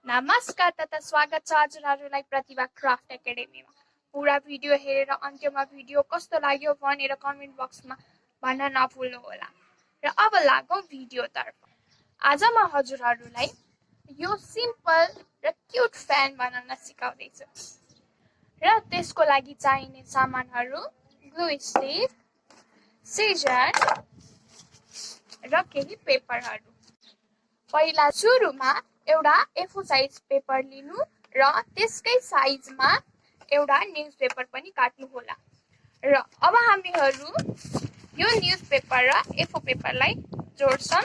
नमस्कार तथा स्वागत छ हजुरहरूलाई प्रतिभा क्राफ्ट एकाडेमीमा। पूरा भिडियो हेरेर अन्त्यमा भिडियो कस्तो लाग्यो भनेर कमेन्ट बक्समा भन्न नभुल्नुहोला। र अब लागौं भिडियोतर्फ। आज म हजुरहरूलाई यो सिम्पल र क्यूट फ्यान बनाउन सिकाउँदैछु। र त्यसको लागि चाहिने सामानहरू ग्लु स्टिक, सिजर र केही पेपरहरू। पहिला सुरुमा एउटा A4 साइज पेपर लिनु र त्यसकै साइजमा एउटा न्यूजपेपर पनि काट्नु होला। र अब हामीहरू यो न्यूजपेपर र A4 पेपरलाई जोड्छौं।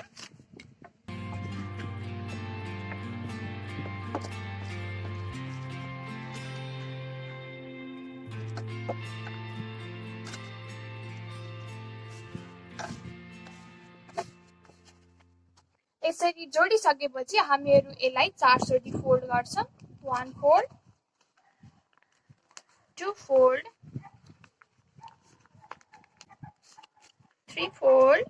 यसरी जोडिसकेपछि हामीहरू यसलाई 4 चोटि फोल्ड गर्छौं। 1 फोल्ड, 2 फोल्ड, 3 फोल्ड,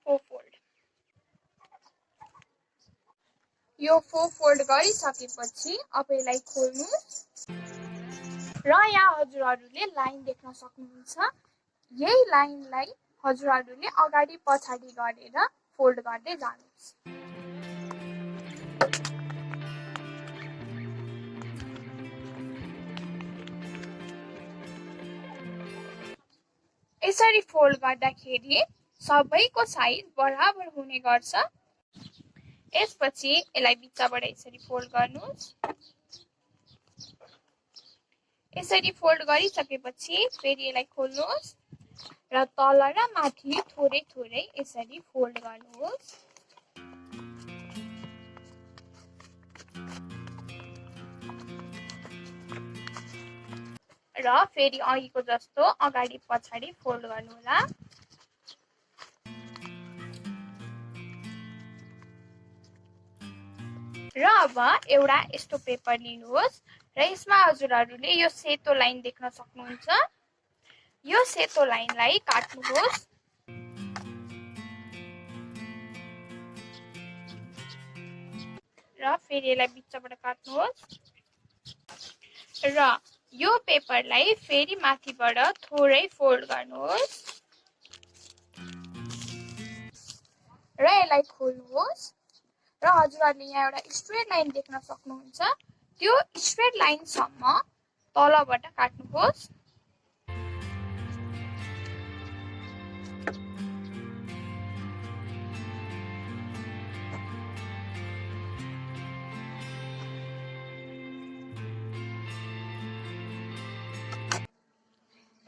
4 फोल्ड। यो 4 फोल्ड गरिसकेपछि अब यसलाई खोल्नु र यहाँ हजुरहरूले लाइन देख्न सक्नुहुन्छ। यही लाइनलाई हजुरहरूले अगाडि पछाडि गरेर फोल्ड गर्दै जानुहोस्। यसरी फोल्ड गर्दाखेरि सबैको साइज बराबर हुने गर्छ। यसपछि यसलाई बिचबाट यसरी फोल्ड गर्नुहोस्। यसरी फोल्ड गरिसकेपछि फेरि यसलाई खोल्नुहोस् र तल र माथि थोरै थोरै यसरी फोल्ड गर्नुहोस्। र फेरि अघिको जस्तो अगाडि पछाडि फोल्ड गर्नुहोला। र अब एउटा यस्तो पेपर लिनुहोस् र यसमा हजुरहरूले यो सेतो लाइन देख्न सक्नुहुन्छ। यो सेतो लाइनलाई काट्नुहोस्। र फेरि यसलाई बिचबाट काट्नुहोस्। र यो पेपरलाई फेरि माथिबाट थोरै फोल्ड गर्नुहोस् र यसलाई खोल्नुहोस्। र हजुरहरूले यहाँ एउटा स्ट्रेट लाइन देख्न सक्नुहुन्छ। त्यो स्ट्रेट लाइनसम्म तलबाट काट्नुहोस्।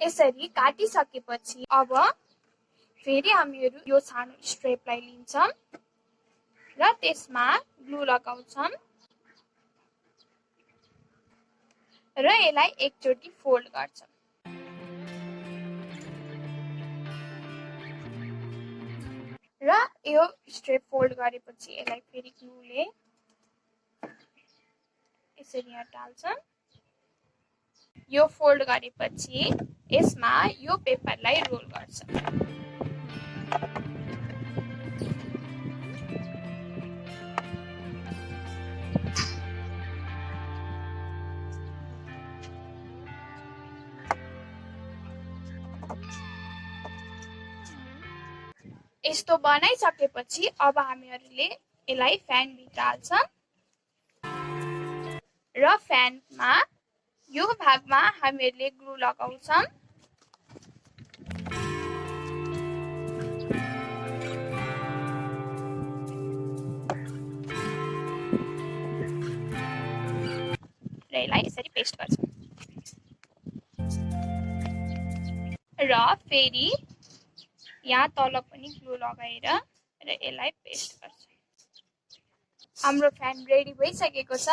यसरी काटिसकेपछि अब फेरि हामीहरू यो सानो स्ट्रेपलाई लिन्छौं र त्यसमा ग्लु लगाउँछौं र यसलाई एकचोटि फोल्ड गर्छौं। र यो स्ट्रेप फोल्ड गरेपछि यसलाई फेरि ग्लुले यसरी हटाल्छौं। यो फोल्ड गरेपछि यसमा यो पेपरलाई रोल गर्छौं। यस्तो बनाइसकेपछि अब हामीहरूले यसलाई फ्यान भित्र हाल्छौं र फ्यानमा यो भागमा हामीहरूले ग्लु लगाउँछौं। र यसलाई यसरी पेस्ट गर्छौं र फेरि यहाँ तल पनि ग्लु लगाएर र यसलाई पेस्ट गर्छौं। हाम्रो फ्यान रेडी भइसकेको छ।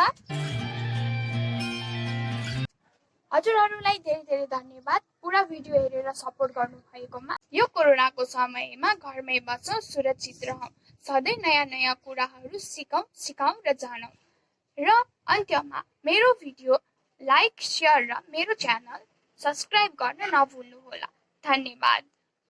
हजुरहरूलाई धेरै धेरै धन्यवाद पुरा भिडियो हेरेर सपोर्ट गर्नु भएकोमा। यो कोरोनाको समयमा घरमै बसौं, सुरक्षित रहौं, सधैँ नयाँ नयाँ कुराहरू सिकौं र जानौं। र अन्त्यमा मेरो भिडियो लाइक, शेयर र मेरो च्यानल सब्स्क्राइब गर्न नभुल्नुहोला। धन्यवाद।